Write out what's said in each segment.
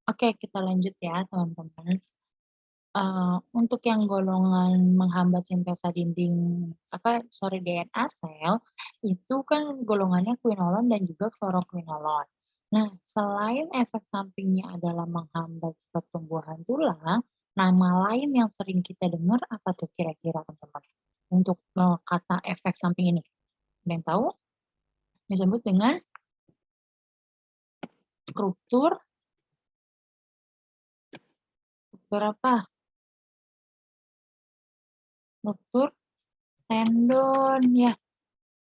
Oke, kita lanjut ya, teman-teman. Untuk yang golongan menghambat sintesa DNA sel, itu kan golongannya quinolon dan juga fluoroquinolon. Nah, selain efek sampingnya adalah menghambat pertumbuhan tulang, nama lain yang sering kita dengar apa tuh kira-kira, teman-teman? Untuk, kata efek samping ini, ada yang tahu? Disebut dengan ruptur ruptur apa? Ruptur tendon, ya.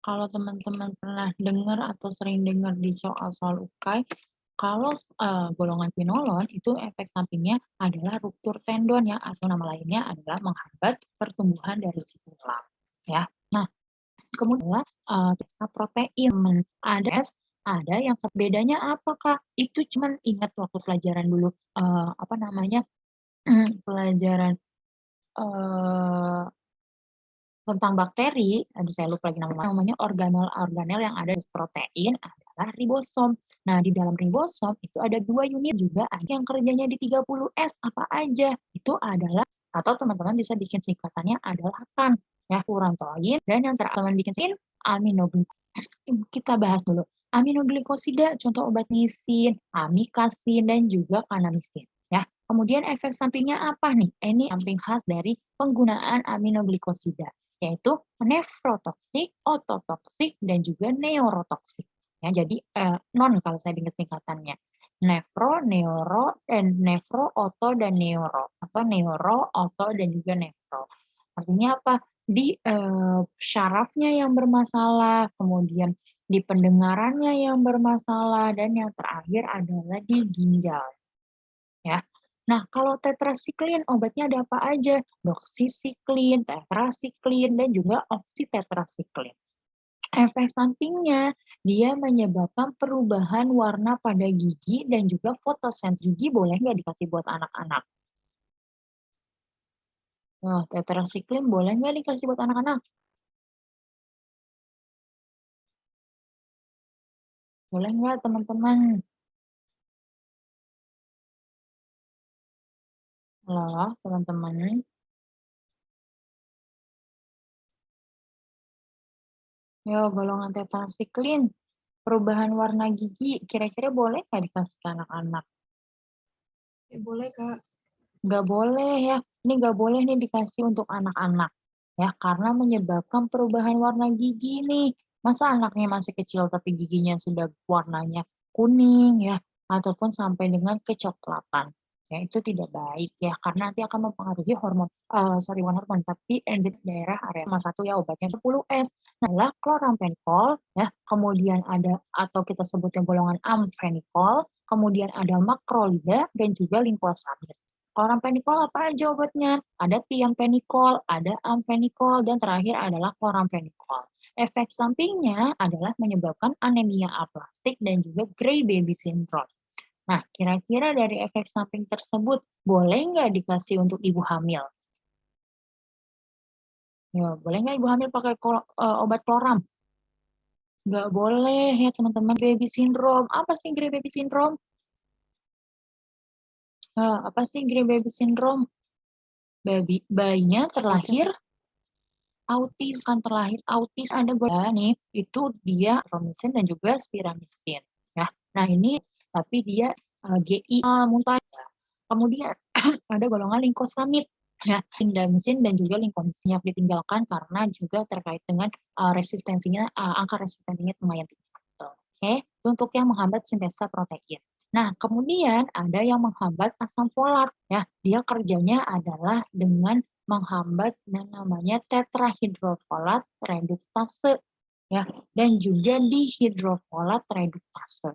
Kalau teman-teman pernah dengar atau sering dengar di soal-soal UKAI, kalau, golongan quinolon itu efek sampingnya adalah ruptur tendon ya, atau nama lainnya adalah menghambat pertumbuhan dari si tulang, ya. Nah, kemudian, sisa protein, ada yang bedanya apa, Kak? Itu cuman ingat waktu pelajaran dulu, apa namanya, pelajaran, eee tentang bakteri, aduh saya lupa lagi namanya organel-organel yang ada di protein adalah ribosom. Nah, di dalam ribosom itu ada 2 unit juga ada yang kerjanya di 30S, apa aja? Itu adalah atau teman-teman bisa bikin singkatannya adalah TAN, ya, furantoin dan yang teman bikin kita bahas dulu. Aminoglikosida, contoh obat nisin, amikasin, dan juga kanamisin. Ya. Kemudian efek sampingnya apa nih? Ini samping khas dari penggunaan aminoglikosida, yaitu nefrotoksik, ototoksik, dan juga neurotoksik. Ya, jadi non kalau saya ingat singkatannya. Nefro, neuro, dan nefro, oto, dan neuro. Atau neuro, oto, dan juga nefro. Artinya apa? Di syarafnya yang bermasalah, kemudian di pendengarannya yang bermasalah, dan yang terakhir adalah di ginjal, ya. Nah, kalau tetrasiklin obatnya ada apa aja? Doksisiklin, tetrasiklin, dan juga oksitetrasiklin. Efek sampingnya, dia menyebabkan perubahan warna pada gigi dan juga fotosens gigi boleh nggak dikasih buat anak-anak? Nah, tetrasiklin boleh nggak dikasih buat anak-anak? Boleh nggak teman-teman? Halo, teman-teman. Yo, golongan tetrasiklin, perubahan warna gigi, kira-kira boleh nggak dikasih ke anak-anak? Boleh, Kak. Nggak boleh ya, ini nggak boleh nih dikasih untuk anak-anak, ya, karena menyebabkan perubahan warna gigi nih. Masa anaknya masih kecil tapi giginya sudah warnanya kuning ya, ataupun sampai dengan kecoklatan. Ya, itu tidak baik ya, karena nanti akan mempengaruhi bukan hormon, tapi enzim daerah area sama satu ya obatnya 10S. Adalah chloramphenicol ya, kemudian ada atau kita sebutnya golongan amphenicol, kemudian ada makrolida dan juga limfosamid. Chloramphenicol apa aja obatnya? Ada thiamphenicol, ada amphenicol, dan terakhir adalah chloramphenicol. Efek sampingnya adalah menyebabkan anemia aplastik dan juga gray baby syndrome. Nah, kira-kira dari efek samping tersebut, boleh nggak dikasih untuk ibu hamil? Ya, boleh nggak ibu hamil pakai obat kloram? Nggak boleh ya teman-teman, baby syndrome. Apa sih gray baby syndrome? Apa sih gray baby syndrome? Bayinya terlahir autis ada nih, itu dia azitromisin dan juga spiramisin, ya. Nah ini tapi dia, GI muntah. Kemudian ada golongan limfosamid, ya, clindamycin dan juga limfomycin yang ditinggalkan karena juga terkait dengan, angka resistensinya lumayan tinggi, gitu. Oke, untuk yang menghambat sintesa protein. Nah, kemudian ada yang menghambat asam folat, ya. Dia kerjanya adalah dengan menghambat yang namanya tetrahidrofolat reduktase, ya, dan juga dihidrofolat reduktase.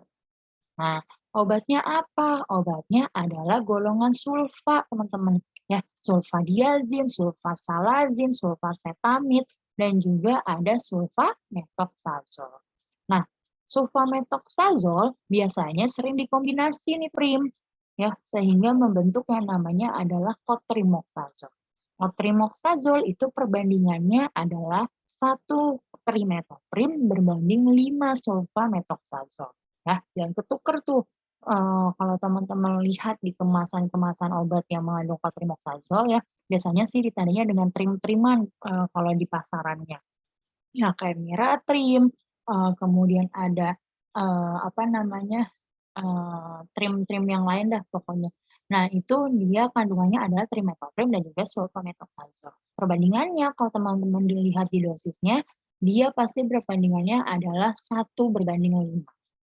Nah, obatnya apa? Obatnya adalah golongan sulfa, teman-teman. Ya, sulfadiazin, sulfasalazin, sulfacetamid, dan juga ada sulfamethoxazole. Nah, sulfamethoxazole biasanya sering dikombinasi nih, Prim. Ya, sehingga membentuk yang namanya adalah cotrimoxazole. Cotrimoxazole itu perbandingannya adalah 1 trimethoprim berbanding 5 sulfamethoxazole. Ya, jangan ketuker tuh kalau teman-teman lihat di kemasan-kemasan obat yang mengandung patrimoxazole ya, biasanya sih ditandanya dengan trim-triman, kalau di pasarannya. Ya kayak Miratrim, kemudian ada, apa namanya, trim-trim yang lain dah pokoknya. Nah itu dia kandungannya adalah trimethoprim dan juga sulfamethoxazole. Perbandingannya kalau teman-teman dilihat di dosisnya, dia pasti perbandingannya adalah 1:5.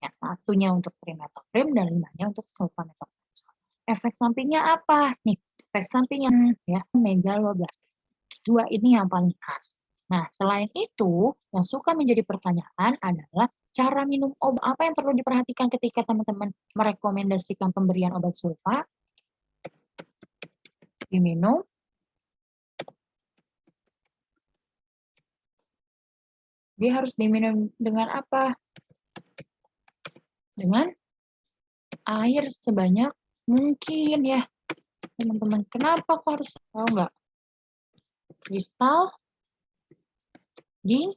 Ya, satunya untuk trimethoprim dan 5-nya untuk sulfamethoxazole. Efek sampingnya apa? Nih, efek sampingnya ya megaloblastik. 2 ini yang paling khas. Nah, selain itu, yang suka menjadi pertanyaan adalah cara minum obat. Apa yang perlu diperhatikan ketika teman-teman merekomendasikan pemberian obat sulfa? Diminum dia harus diminum dengan apa? Dengan air sebanyak mungkin ya, teman-teman. Kenapa kok harus tahu nggak? Kristal dia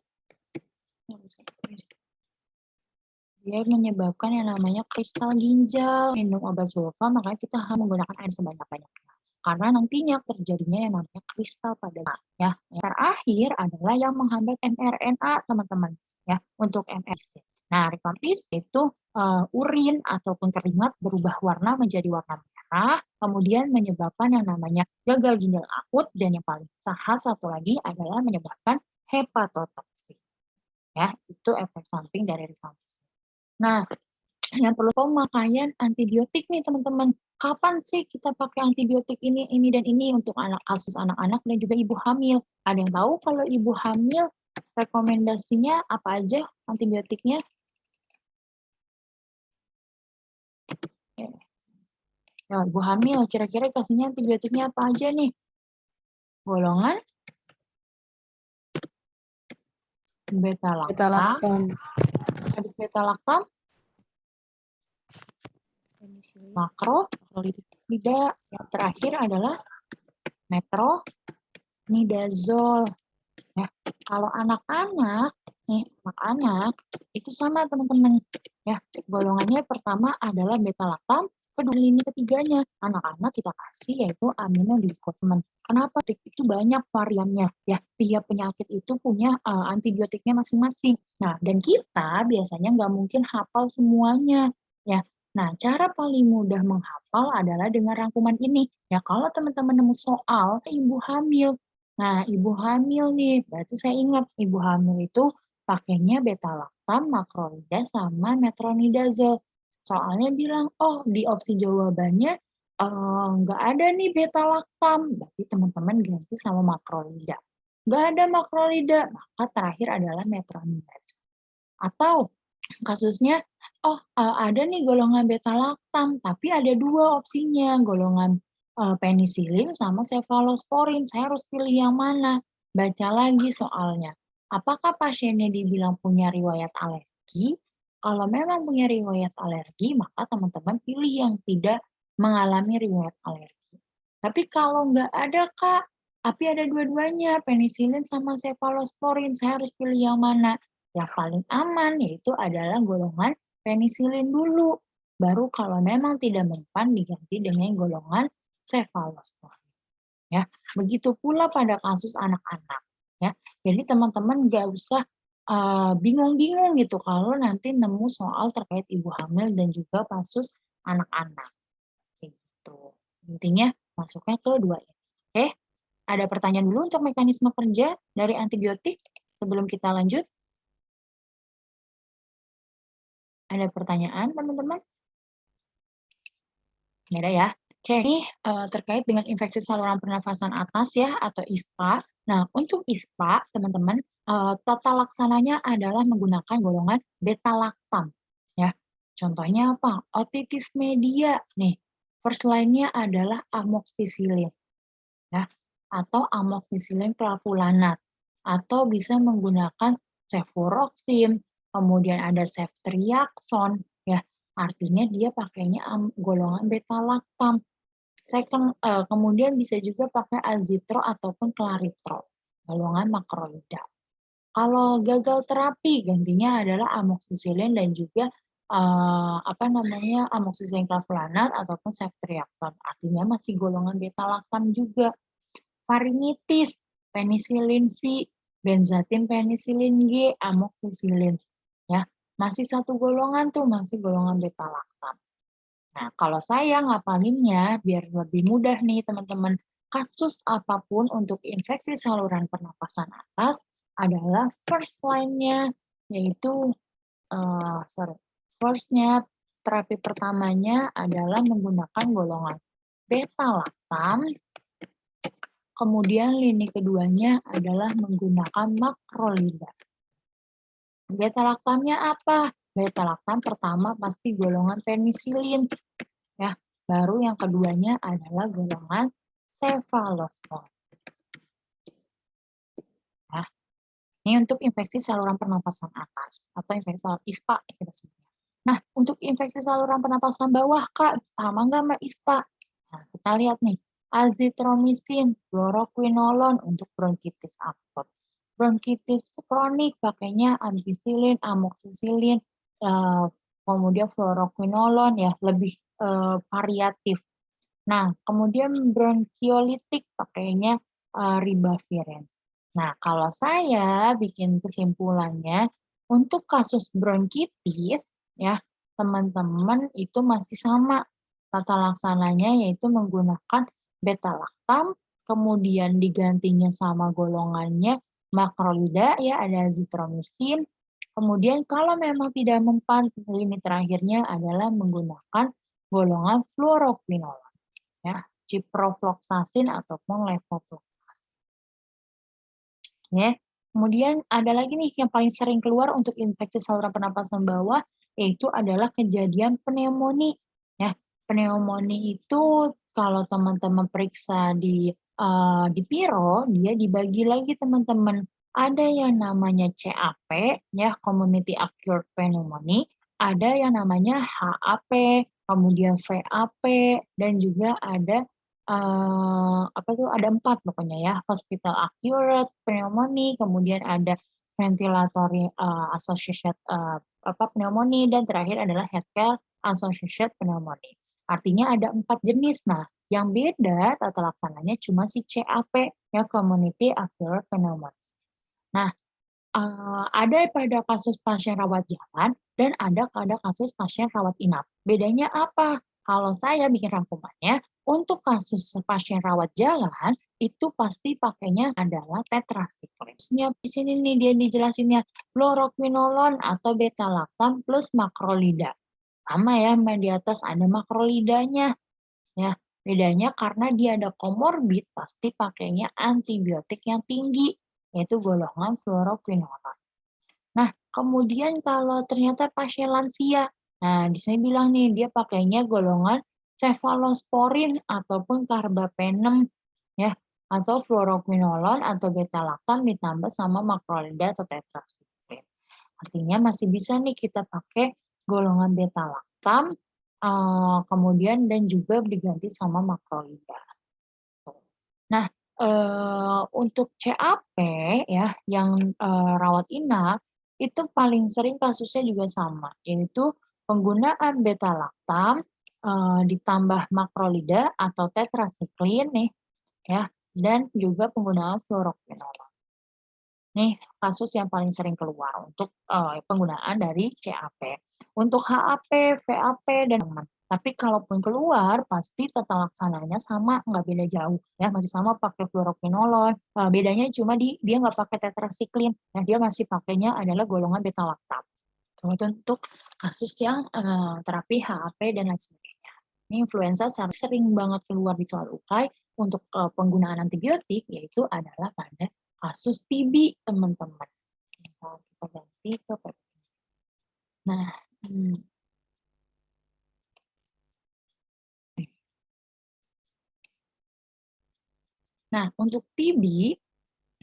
menyebabkan yang namanya kristal ginjal. Minum obat sulfa, makanya kita harus menggunakan air sebanyak-banyaknya. Karena nantinya terjadinya yang namanya kristal pada ya. Yang terakhir adalah yang menghambat mRNA, teman-teman. Ya, untuk mRNA. Nah, rifampicin itu urin ataupun keringat berubah warna menjadi warna merah, kemudian menyebabkan yang namanya gagal ginjal akut, dan yang paling khas satu lagi adalah menyebabkan hepatotoksik. Ya, itu efek samping dari rifampicin. Nah, yang perlu tahu pemakaian antibiotik nih teman-teman. Kapan sih kita pakai antibiotik ini dan ini untuk kasus anak-anak dan juga ibu hamil? Ada yang tahu kalau ibu hamil rekomendasinya apa aja antibiotiknya? Ya, ibu hamil kira-kira kasihnya antibiotiknya apa aja nih? Golongan beta-laktam. Habis beta-laktam makro, tidak. Yang terakhir adalah metronidazole. Ya, kalau anak-anak nih, anak-anak itu sama teman-teman. Ya, golongannya pertama adalah beta-laktam, kedua ini ketiganya anak-anak kita kasih yaitu aminoglycosamine. Kenapa? Itu banyak variannya ya. Tiap penyakit itu punya antibiotiknya masing-masing. Nah, dan kita biasanya nggak mungkin hafal semuanya ya. Nah, cara paling mudah menghafal adalah dengan rangkuman ini. Ya, kalau teman-teman nemu soal ibu hamil. Nah, ibu hamil nih, berarti saya ingat ibu hamil itu pakainya beta-laktam, makrolida, sama metronidazole. Soalnya bilang, oh di opsi jawabannya nggak ada nih beta-laktam, berarti teman-teman ganti sama makrolida. Nggak ada makrolida, maka terakhir adalah metronidazole. Atau kasusnya, oh ada nih golongan beta-laktam, tapi ada dua opsinya, golongan penisilin sama cefalosporin. Saya harus pilih yang mana? Baca lagi soalnya. Apakah pasiennya dibilang punya riwayat alergi? Kalau memang punya riwayat alergi, maka teman-teman pilih yang tidak mengalami riwayat alergi. Tapi kalau nggak ada, Kak, tapi ada dua-duanya, penisilin sama cefalosporin, saya harus pilih yang mana? Yang paling aman yaitu adalah golongan penisilin dulu. Baru kalau memang tidak mempan diganti dengan golongan cefalosporin. Ya, begitu pula pada kasus anak-anak. Ya, jadi teman-teman nggak usah bingung-bingung gitu kalau nanti nemu soal terkait ibu hamil dan juga kasus anak-anak. Gitu. Intinya masuknya ke dua ini. Oke, ada pertanyaan dulu untuk mekanisme kerja dari antibiotik sebelum kita lanjut? Ada pertanyaan, teman-teman? Nggak ada ya? Oke, ini terkait dengan infeksi saluran pernafasan atas ya, atau ISPA. Nah, untuk ISPA, teman-teman, tata laksananya adalah menggunakan golongan beta-laktam. Ya. Contohnya apa? Otitis media. Nih, first line-nya adalah amoxicillin. Ya, atau amoxicillin clavulanat. Atau bisa menggunakan cefuroxim, kemudian ada ceftriaxone. Ya, artinya dia pakainya golongan beta-laktam. Kemudian bisa juga pakai azitro ataupun claritro, golongan makrolida. Kalau gagal terapi, gantinya adalah amoxicillin dan juga amoxicillin clavulanat ataupun ceftriaxone. Artinya masih golongan beta-lactam juga. Faringitis, penisilin V, benzathine penicillin G, amoxicillin. Ya, masih satu golongan tuh, masih golongan beta-lactam. Nah, kalau saya ngapalinnya biar lebih mudah nih teman-teman, kasus apapun untuk infeksi saluran pernapasan atas adalah first line-nya, yaitu first-nya terapi pertamanya adalah menggunakan golongan beta-lactam, kemudian lini keduanya adalah menggunakan makrolida. Beta-lactamnya apa? Beta-lactam pertama pasti golongan penisilin, ya. Baru yang keduanya adalah golongan cefalosporin. Nah, ini untuk infeksi saluran pernapasan atas atau infeksi saluran ISPA ya kita sebutnya. Nah, untuk infeksi saluran pernapasan bawah, Kak, sama nggak sama ISPA? Nah, kita lihat nih, azitromisin, fluoroquinolone untuk bronkitis akut. Bronkitis kronik pakainya ampicillin, amoxicillin, kemudian fluoroquinolone ya, lebih variatif. Nah, kemudian bronkiolitik pakainya ribavirin. Nah, kalau saya bikin kesimpulannya, untuk kasus bronkitis, ya, teman-teman itu masih sama tata laksananya, yaitu menggunakan beta-lactam, kemudian digantinya sama golongannya makrolida, ya, ada azitromisin. Kemudian kalau memang tidak mempan, lini terakhirnya adalah menggunakan golongan fluoroquinolone, ya, ciprofloxacin ataupun levofloxacin. Ya. Kemudian ada lagi nih yang paling sering keluar untuk infeksi saluran pernapasan bawah, yaitu adalah kejadian pneumonia. Ya, pneumonia itu kalau teman-teman periksa di Piro, dia dibagi lagi teman-teman. Ada yang namanya CAP, ya, Community Acquired Pneumonia, ada yang namanya HAP, kemudian VAP, dan juga ada ada 4 pokoknya ya, hospital acquired pneumonia, kemudian ada ventilatory associated pneumonia, dan terakhir adalah healthcare associated pneumonia. Artinya ada 4 jenis. Nah, yang beda tata laksananya cuma si CAP, ya, community acquired pneumonia. Nah, ada pada kasus pasien rawat jalan dan ada pada kasus pasien rawat inap. Bedanya apa? Kalau saya bikin rangkumannya, untuk kasus pasien rawat jalan, itu pasti pakainya adalah tetracycline. Di sini nih dia dijelasinnya, fluoroquinolone atau beta-lactam plus makrolida. Sama ya, di atas ada makrolidanya. Ya, bedanya karena dia ada komorbid, pasti pakainya antibiotik yang tinggi, yaitu golongan fluoroquinolone. Nah, kemudian kalau ternyata pasien lansia, nah di sini bilang nih dia pakainya golongan cefalosporin ataupun carbapenem, ya, atau fluoroquinolone atau beta-lactam ditambah sama makrolida atau tetracycline. Artinya masih bisa nih kita pakai golongan beta-lactam, kemudian dan juga diganti sama makrolida. Nah, untuk CAP ya yang rawat inap itu paling sering kasusnya juga sama, yaitu penggunaan beta-lactam ditambah makrolida atau tetracycline nih ya, dan juga penggunaan fluoroquinolone. Nih kasus yang paling sering keluar untuk penggunaan dari CAP. Untuk HAP, VAP, dan teman. Tapi kalaupun keluar pasti tata laksananya sama, nggak beda jauh ya, masih sama pakai fluoroquinolone. Bedanya cuma dia nggak pakai tetracycline, nah dia masih pakainya adalah golongan beta-lactam. Itu untuk kasus yang terapi HAP dan lain sebagainya. Ini influenza sering banget keluar di soal UKAI untuk penggunaan antibiotik, yaitu adalah pada kasus TB, teman-teman. Kita ganti ke PPT. Nah, Nah, untuk TB,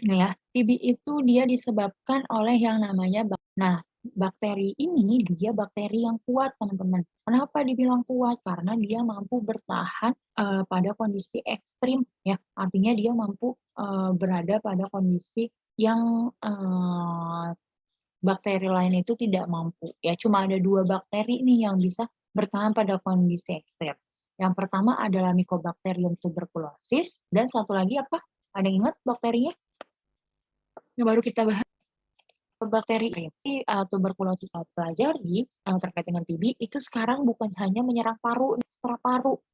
ya, TB itu dia disebabkan oleh yang namanya bakteri ini dia bakteri yang kuat, teman-teman. Kenapa dibilang kuat? Karena dia mampu bertahan pada kondisi ekstrim, ya. Artinya dia mampu berada pada kondisi yang bakteri lain itu tidak mampu. Ya, cuma ada 2 bakteri nih yang bisa bertahan pada kondisi ekstrem. Yang pertama adalah Mycobacterium tuberculosis dan satu lagi apa? Ada yang ingat bakterinya? Yang baru kita bahas. Bakteri ini tuberkulosis pelajari terkait dengan TB itu sekarang bukan hanya menyerang paru,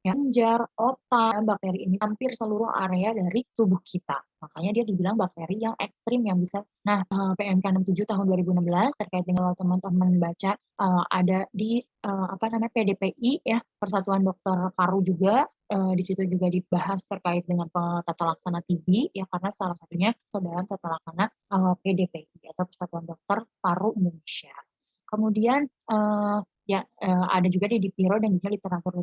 kelenjar, otak. Bakteri ini hampir seluruh area dari tubuh kita. Makanya dia dibilang bakteri yang ekstrim yang bisa. Nah, PMK 67 tahun 2016 terkait dengan teman-teman baca ada di PDPI ya, Persatuan Dokter Paru juga. Di situ juga dibahas terkait dengan tata laksana TB ya, karena salah satunya dalam tata laksana PDPI atau Persatuan Dokter Paru Indonesia. Kemudian ada juga di Dipiro dan juga literatur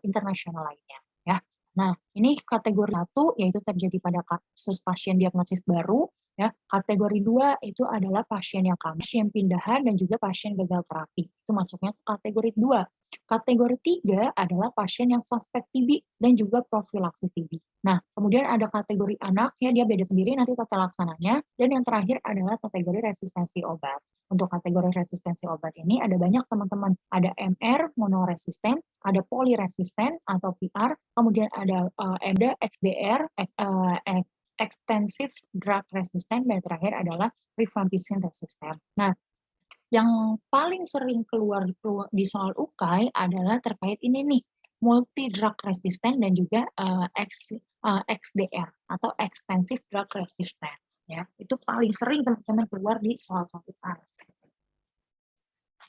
internasional lainnya ya. Nah, ini kategori 1 yaitu terjadi pada kasus pasien diagnosis baru ya. Kategori 2 itu adalah pasien yang pasien pindahan dan juga pasien gagal terapi. Itu masuknya ke kategori 2. Kategori 3 adalah pasien yang suspek TB dan juga profilaksis TB. Nah, kemudian ada kategori anak, ya dia beda sendiri nanti tata laksananya. Dan yang terakhir adalah kategori resistensi obat. Untuk kategori resistensi obat ini ada banyak teman-teman. Ada MR, monoresisten, ada poliresisten atau PR, kemudian ada XDR, extensive drug resistant, dan terakhir adalah rifampicin resistant. Nah, yang paling sering keluar di soal UKAI adalah terkait ini nih, multi drug resistant dan juga XDR atau extensive drug resistant. Ya, itu paling sering teman-teman keluar di soal UKAI.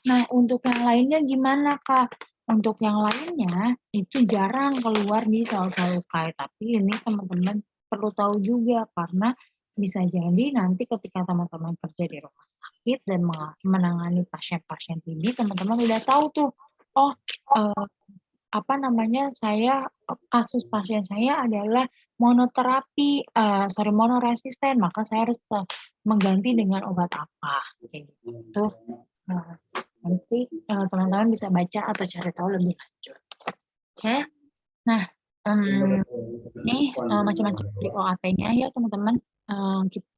Nah, untuk yang lainnya gimana, Kak? Untuk yang lainnya itu jarang keluar di soal-soal UKAI, tapi ini teman-teman perlu tahu juga karena bisa jadi nanti ketika teman-teman kerja di rumah sakit dan menangani pasien-pasien TB, teman-teman udah tahu tuh, kasus pasien saya adalah monoresisten, maka saya harus mengganti dengan obat apa, kayak gitu. Nanti teman-teman bisa baca atau cari tahu lebih lanjut. Oke, nah ini macam-macam di OAT-nya ya teman-teman.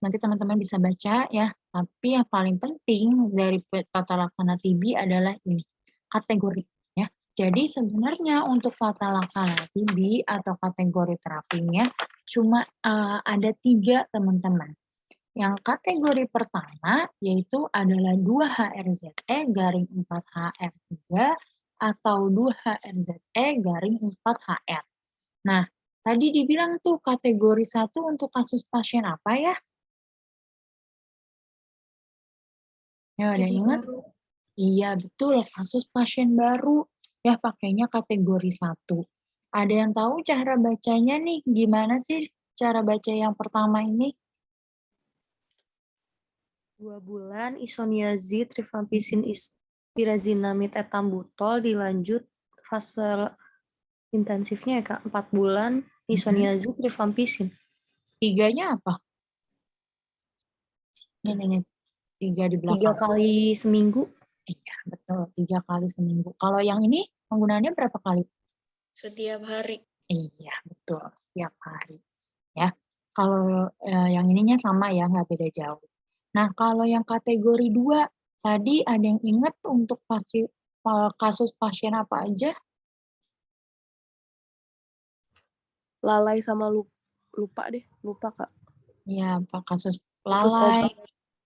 Nanti teman-teman bisa baca ya. Tapi yang paling penting dari tata laksana TB adalah ini, kategori ya. Jadi sebenarnya untuk tata laksana TB atau kategori terapinya cuma ada 3 teman-teman. Yang kategori pertama yaitu adalah 2-HRZE-4HR3 atau 2-HRZE-4HR. Nah, tadi dibilang tuh kategori 1 untuk kasus pasien apa ya? Ya, ada ingat? Iya, betul. Kasus pasien baru. Ya, pakainya kategori 1. Ada yang tahu cara bacanya nih? Gimana sih cara baca yang pertama ini? 2 bulan isoniazid, rifampicin, pirazinamid, etambutol, dilanjut fase intensifnya ya Kak, 4 bulan isoniazid, rifampicin. 3-nya apa? Ini 3 di belakang. 3 kali seminggu. Iya, betul. 3 kali seminggu. Kalau yang ini penggunaannya berapa kali? Setiap hari. Iya, betul. Setiap hari. Ya. Kalau yang ininya sama ya, nggak beda jauh. Nah, kalau yang kategori 2, tadi ada yang ingat untuk kasus pasien apa aja? Lalai sama lupa Kak. Ya, kasus lalai,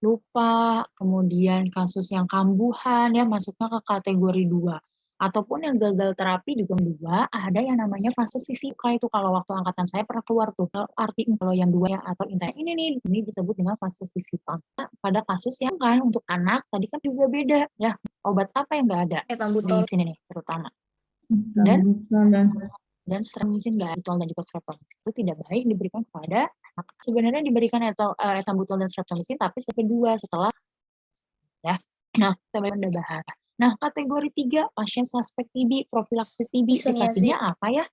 lupa, kemudian kasus yang kambuhan ya masuknya ke kategori 2. Ataupun yang gagal terapi juga 2, ada yang namanya fase sisika itu kalau waktu angkatan saya pernah keluar tuh. Artinya kalau yang 2 ya atau ini disebut dengan fase sisika. Pada kasus yang kan untuk anak tadi kan juga beda ya. Obat apa yang nggak ada di sini nih terutama. Dan streptomycin dan juga streptomycin itu tidak baik diberikan kepada anak. Sebenarnya diberikan etambutol dan streptomycin tapi kedua setelah ya. Nah, kita udah bahas. Nah, kategori 3 pasien suspek TB, profilaksis TB dikasihnya apa ya?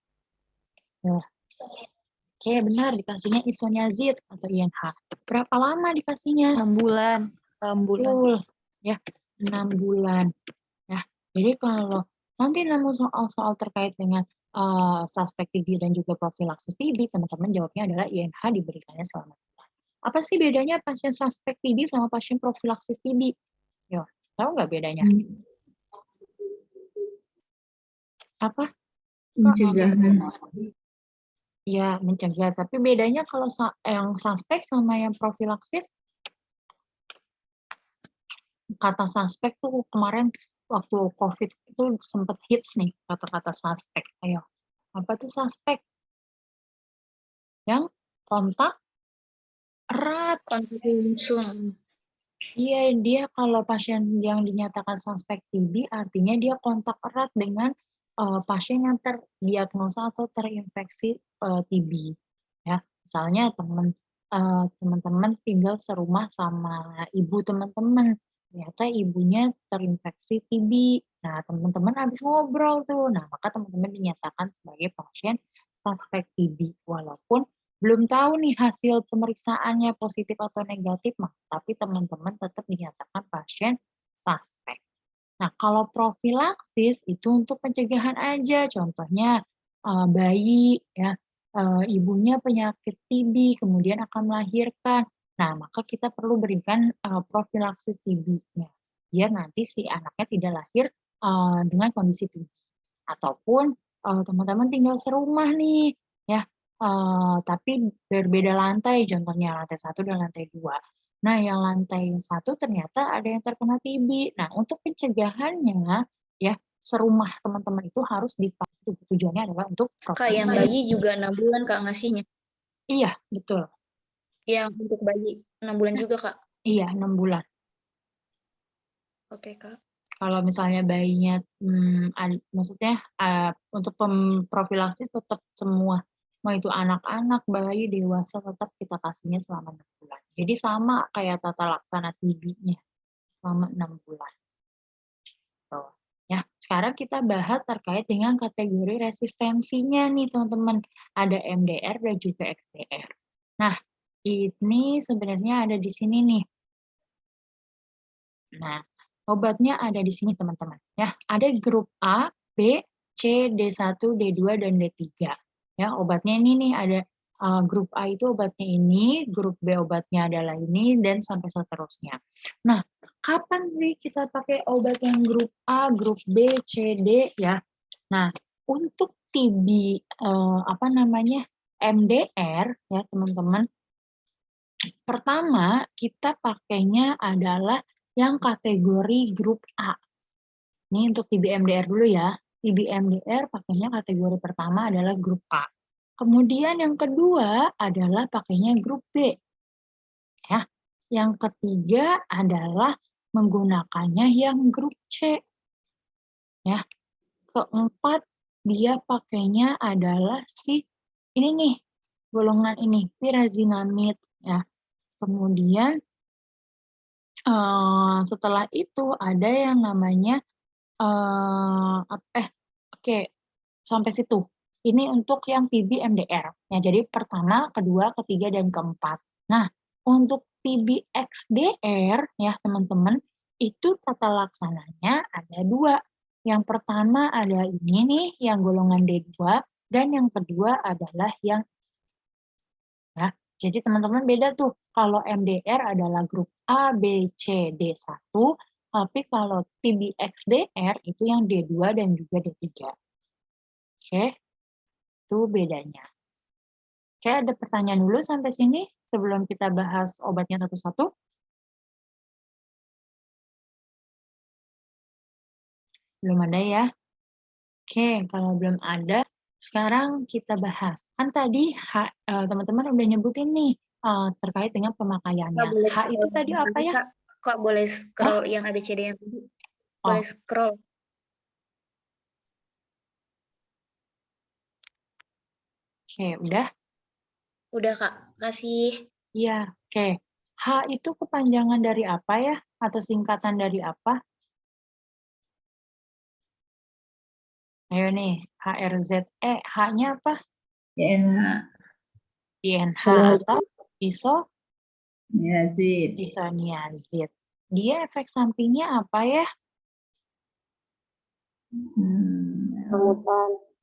Nah, oke, benar dikasihnya isoniazid atau INH. Berapa lama dikasihnya? 6 bulan. 6 bulan. Betul. Ya, 6 bulan. Ya, jadi kalau nanti nemu soal-soal terkait dengan suspek TB dan juga profilaksis TB, teman-teman jawabnya adalah INH diberikannya selama 6 bulan. Apa sih bedanya pasien suspek TB sama pasien profilaksis TB? Yo, tahu nggak bedanya? Apa? Pencegahan. Ya, mencegah. Tapi bedanya kalau yang suspek sama yang profilaksis, kata suspek tuh kemarin waktu COVID itu sempat hits nih kata-kata suspek. Ayo, apa tuh suspek? Yang kontak erat. Kontak langsung. Iya, dia kalau pasien yang dinyatakan suspek TB artinya dia kontak erat dengan pasien yang terdiagnosa atau terinfeksi TB. Ya, misalnya teman-teman tinggal serumah sama ibu teman-teman, ternyata ibunya terinfeksi TB. Nah, teman-teman habis ngobrol tuh, nah maka teman-teman dinyatakan sebagai pasien suspek TB, walaupun belum tahu nih hasil pemeriksaannya positif atau negatif, tapi teman-teman tetap dinyatakan pasien suspek. Nah, kalau profilaksis itu untuk pencegahan aja, contohnya bayi ya, ibunya penyakit TB, kemudian akan melahirkan. Nah, maka kita perlu berikan profilaksis TB-nya, biar nanti si anaknya tidak lahir dengan kondisi TB. Ataupun teman-teman tinggal serumah nih, ya, tapi berbeda lantai, contohnya lantai 1 dan lantai 2. Nah, yang lantai 1 ternyata ada yang terkena TB. Nah, untuk pencegahannya, ya, serumah teman-teman itu harus dipantau. Tujuannya adalah untuk Kak, yang bayi juga 6 bulan Kak ngasihnya. Iya, betul. Yang untuk bayi 6 bulan juga Kak. Iya, 6 bulan. Oke Kak. Kalau misalnya bayinya, maksudnya untuk profilaksis tetap semua, mau itu anak-anak, bayi, dewasa, tetap kita kasihnya selama 6 bulan. Jadi sama kayak tata laksana TB-nya, selama 6 bulan. Tuh. Ya, sekarang kita bahas terkait dengan kategori resistensinya nih teman-teman. Ada MDR dan juga XDR. Nah, ini sebenarnya ada di sini nih. Nah, obatnya ada di sini teman-teman. Ya, ada grup A, B, C, D1, D2, dan D3. Ya, obatnya ini nih ada grup A itu obatnya ini, grup B obatnya adalah ini, dan sampai seterusnya. Nah, kapan sih kita pakai obat yang grup A, grup B, C, D ya? Nah, untuk TB MDR ya teman-teman. Pertama, kita pakainya adalah yang kategori grup A. Ini untuk TB MDR dulu ya. TB MDR pakainya kategori pertama adalah grup A. Kemudian yang kedua adalah pakainya grup B. Ya. Yang ketiga adalah menggunakannya yang grup C. Ya. Keempat, dia pakainya adalah ini nih, golongan ini, pyrazinamide ya. Kemudian setelah itu ada yang namanya oke, sampai situ. Ini untuk yang TB MDR. Ya, jadi pertama, kedua, ketiga, dan keempat. Nah, untuk TB XDR ya teman-teman, itu tata laksananya ada 2. Yang pertama ada ini nih, yang golongan D2, dan yang kedua adalah yang ya. Jadi teman-teman beda tuh. Kalau MDR adalah grup A, B, C, D1, tapi kalau TB XDR itu yang D2 dan juga D3. Oke, itu bedanya. Oke, ada pertanyaan dulu sampai sini sebelum kita bahas obatnya satu-satu? Belum ada ya? Oke, kalau belum ada, sekarang kita bahas. Kan tadi teman-teman udah nyebutin nih terkait dengan Kak, pemakaiannya. boleh H itu tadi apa ya? Kak, boleh scroll yang ABCD yang tadi. Boleh scroll. Oke, udah? Udah Kak, kasih. Iya, oke. H itu kepanjangan dari apa ya? Atau singkatan dari apa? Ayo nih, HRZE. H-nya apa? DNA. INH atau Niazid. isoniazid. Dia efek sampingnya apa ya?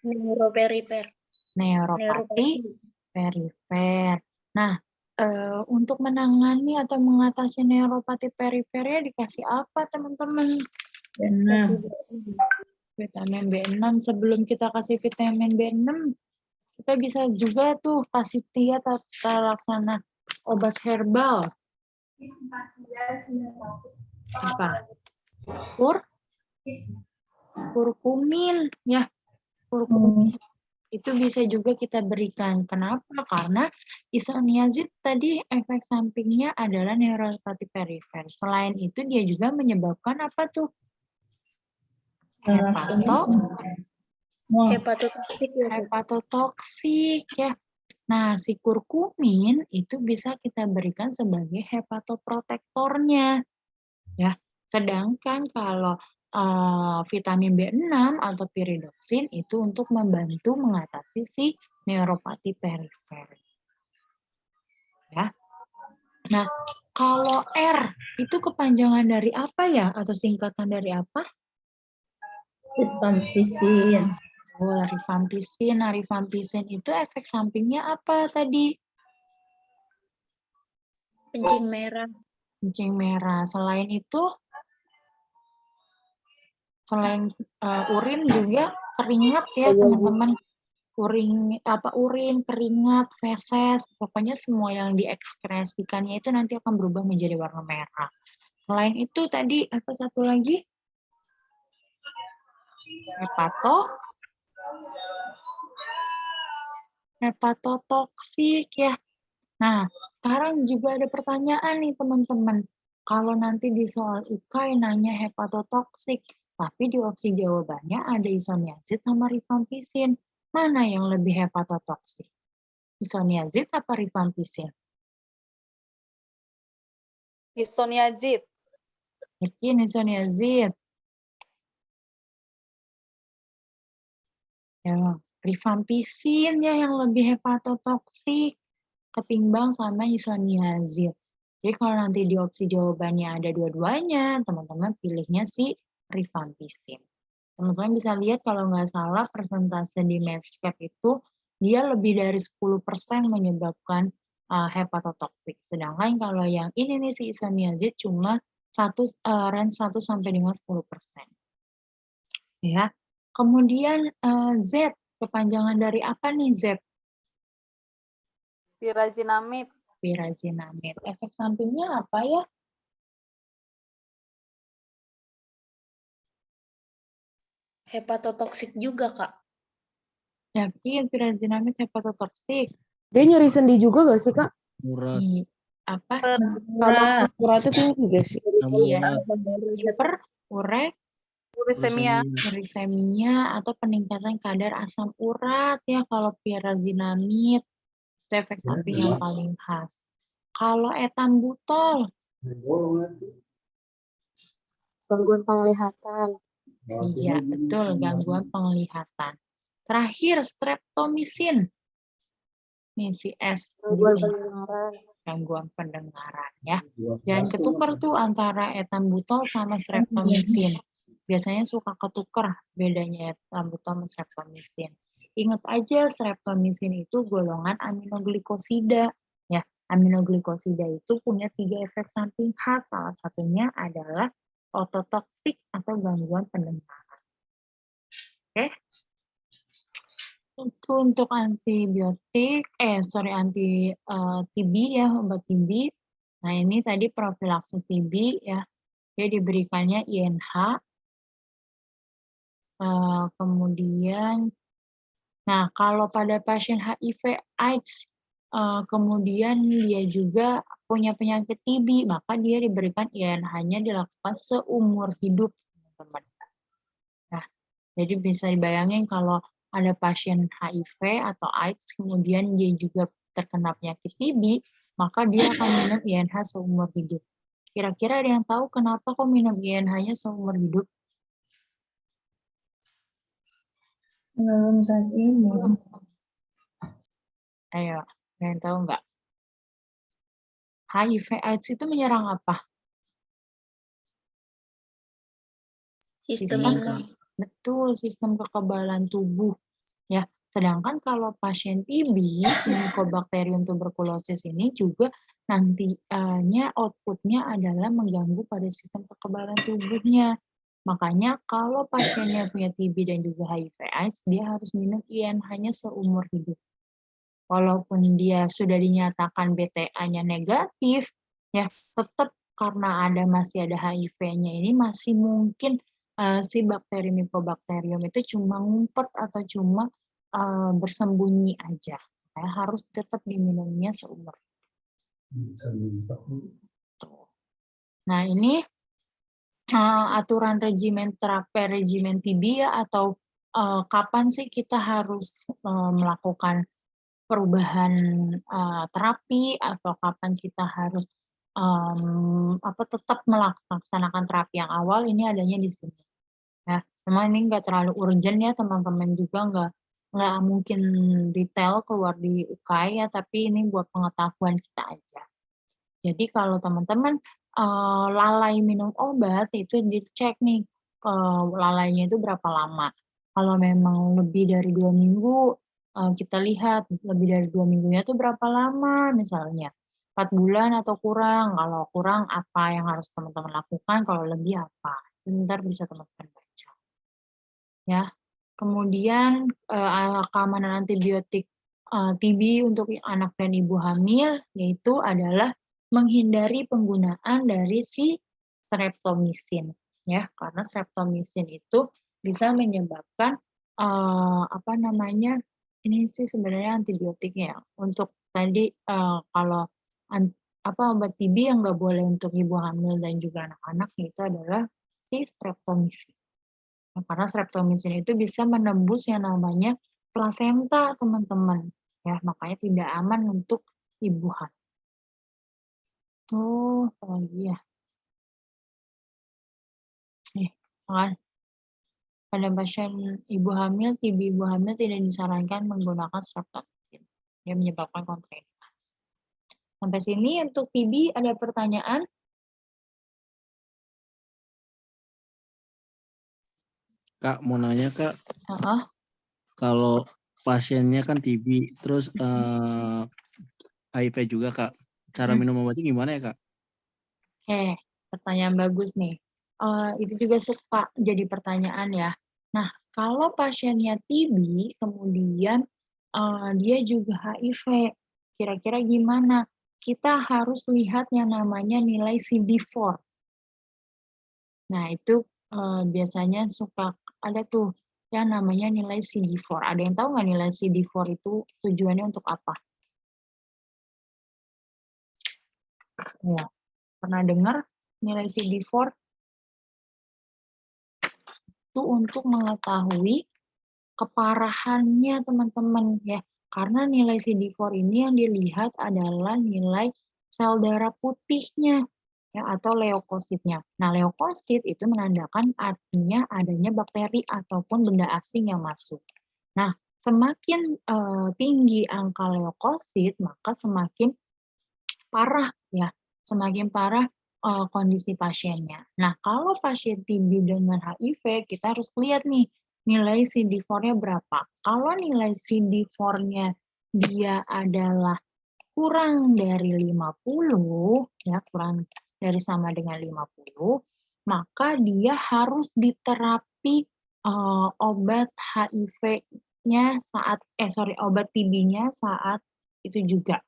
Neuroperifer. Neuropati perifer. Nah, Untuk menangani atau mengatasi neuropati perifer dikasih apa teman-teman? B6. Vitamin B6. Sebelum kita kasih vitamin B6, kita bisa juga tuh kasih tata laksana obat herbal. Apa? Kurkumin ya. Kurkumin. Itu bisa juga kita berikan. Kenapa? Karena isoniazid tadi efek sampingnya adalah neuropati perifer. Selain itu dia juga menyebabkan apa tuh? Hepatotoksik ya, Bu. Hepatotoksik ya. Nah, si kurkumin itu bisa kita berikan sebagai hepatoprotektornya. Ya. Sedangkan kalau vitamin B6 atau piridoksin itu untuk membantu mengatasi si neuropati perifer. Ya. Nah, kalau R itu kepanjangan dari apa ya? Atau singkatan dari apa? Rifampicin. Rifampicin. Nah, rifampicin itu efek sampingnya apa tadi? Kencing merah. Kencing merah. Selain itu, selain urin juga keringat ya teman-teman. Urin, keringat, feses, pokoknya semua yang diekskresikannya itu nanti akan berubah menjadi warna merah. Selain itu tadi apa satu lagi? Hepatotoksik ya. Nah, sekarang juga ada pertanyaan nih teman-teman. Kalau nanti di soal UKAI nanya hepatotoksik, tapi di opsi jawabannya ada isoniazid sama rifampicin. Mana yang lebih hepatotoksik? Isoniazid apa rifampicin? Isoniazid. Yakin isoniazid? Ya, rifampicin ya yang lebih hepatotoksik ketimbang sama isoniazid. Jadi kalau nanti di opsi jawabannya ada dua-duanya, teman-teman pilihnya si rifampicin. Teman-teman bisa lihat kalau nggak salah persentase di Medscape itu dia lebih dari 10% menyebabkan hepatotoksik. Sedangkan kalau yang ini nih si isoniazid cuma range 1 sampai dengan 10%. Ya. Kemudian Z, kepanjangan dari apa nih Z? Pirazinamid. Pirazinamid. Efek sampingnya apa ya? Hepatotoksik juga, Kak. Yakin pirazinamid hepatotoksik? Dia nyeri sendi juga gak sih, Kak? Murad. Apa? Sama uratnya tinggi gak sih? Iya. Uremia. Uremia atau peningkatan kadar asam urat ya kalau pirazinamid. Itu efek samping yang paling khas. Kalau etambutol, Gangguan penglihatan. iya betul gangguan penglihatan. Terakhir streptomisin. Nih si S. Gangguan pendengaran. Gangguan pendengaran ya. Jangan ketukar tuh antara etambutol sama streptomisin. Biasanya suka ketukar bedanya etambutol sama streptomisin. Ingat aja streptomisin itu golongan aminoglikosida. Ya, aminoglikosida itu punya 3 efek samping khas. Salah satunya adalah ototoksik atau gangguan pendengaran. Oke. Itu untuk antibiotik, TB ya, obat TB. Nah, ini tadi profilaksis TB ya. Dia diberikannya INH. Kemudian, nah kalau pada pasien HIV AIDS, kemudian dia juga punya penyakit TB, maka dia diberikan INH-nya dilakukan seumur hidup, teman-teman. Nah, jadi bisa dibayangin kalau ada pasien HIV atau AIDS, kemudian dia juga terkena penyakit TB, maka dia akan minum INH seumur hidup. Kira-kira ada yang tahu kenapa kok minum INH-nya seumur hidup? Menurunkan imun. Ayo, ada yang tahu nggak? HIV AIDS itu menyerang apa? Sistem imun. Betul, sistem kekebalan tubuh. Ya, Sedangkan kalau pasien TB, si Mycobacterium tuberculosis ini juga nantinya output-nya adalah mengganggu pada sistem kekebalan tubuhnya. Makanya kalau pasiennya punya TB dan juga HIV/AIDS, dia harus minum IM hanya seumur hidup. Walaupun dia sudah dinyatakan BTA-nya negatif, ya tetap karena masih ada HIV-nya ini masih mungkin si bakteri Mycobacterium itu cuma ngumpet atau cuma bersembunyi aja. Ya, harus tetap diminumnya seumur. Tuh. Nah ini aturan regimen TB ya, atau kapan sih kita harus melakukan perubahan terapi atau kapan kita harus tetap melaksanakan terapi yang awal, ini adanya di sini. Ya, memang ini nggak terlalu urgent ya teman-teman, juga nggak mungkin detail keluar di UKAI ya, tapi ini buat pengetahuan kita aja. Jadi kalau teman-teman lalai minum obat, itu dicek nih lalainya itu berapa lama. Kalau memang lebih dari 2 minggu, kita lihat lebih dari 2 minggunya itu berapa lama misalnya. 4 bulan atau kurang, kalau kurang apa yang harus teman-teman lakukan, kalau lebih apa. Bentar bisa teman-teman baca. Ya. Kemudian keamanan antibiotik TB untuk anak dan ibu hamil, yaitu adalah menghindari penggunaan dari si streptomycin, ya, karena streptomycin itu bisa menyebabkan ini sih sebenarnya antibiotiknya. Untuk tadi kalau obat TB yang nggak boleh untuk ibu hamil dan juga anak-anak itu adalah si streptomycin. Karena streptomycin itu bisa menembus yang namanya plasenta, teman-teman. Ya, makanya tidak aman untuk ibu hamil. Lagi ya. Nih, kan. Pada pasien ibu hamil, TB ibu hamil tidak disarankan menggunakan streptomycin. Dia menyebabkan kontraindikasi. Sampai sini untuk TB ada pertanyaan? Kak, mau nanya Kak, Kalau kalau pasiennya kan TB, terus HIV juga Kak, cara minum obatnya gimana ya Kak? Oke, pertanyaan bagus nih. Itu juga suka jadi pertanyaan ya. Nah, kalau pasiennya TB, kemudian dia juga HIV, kira-kira gimana? Kita harus lihat yang namanya nilai CD4. Nah, itu biasanya suka ada tuh yang namanya nilai CD4. Ada yang tahu nggak nilai CD4 itu tujuannya untuk apa? Ya, pernah dengar nilai CD4? Itu untuk mengetahui keparahannya teman-teman ya. Karena nilai CD4 ini yang dilihat adalah nilai sel darah putihnya ya, atau leukositnya. Nah, leukosit itu menandakan artinya adanya bakteri ataupun benda asing yang masuk. Nah, semakin tinggi angka leukosit, maka semakin parah ya, semakin parah kondisi pasiennya. Nah, kalau pasien TB dengan HIV, kita harus lihat nih nilai CD4-nya berapa. Kalau nilai CD4-nya dia adalah kurang dari 50, ya kurang dari sama dengan 50, maka dia harus diterapi obat HIV-nya obat TB-nya saat itu juga.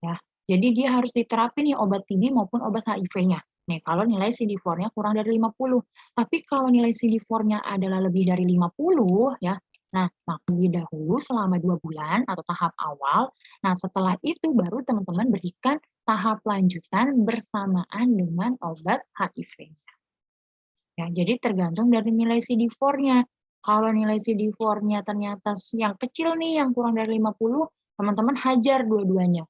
Ya, jadi dia harus diterapi nih obat TB maupun obat HIV-nya. Nih, kalau nilai CD4-nya kurang dari 50. Tapi kalau nilai CD4-nya adalah lebih dari 50, ya, nah, maka lebih dahulu selama 2 bulan atau tahap awal. Nah, setelah itu baru teman-teman berikan tahap lanjutan bersamaan dengan obat HIV-nya. Ya, jadi tergantung dari nilai CD4-nya. Kalau nilai CD4-nya ternyata yang kecil nih, yang kurang dari 50, teman-teman hajar dua-duanya.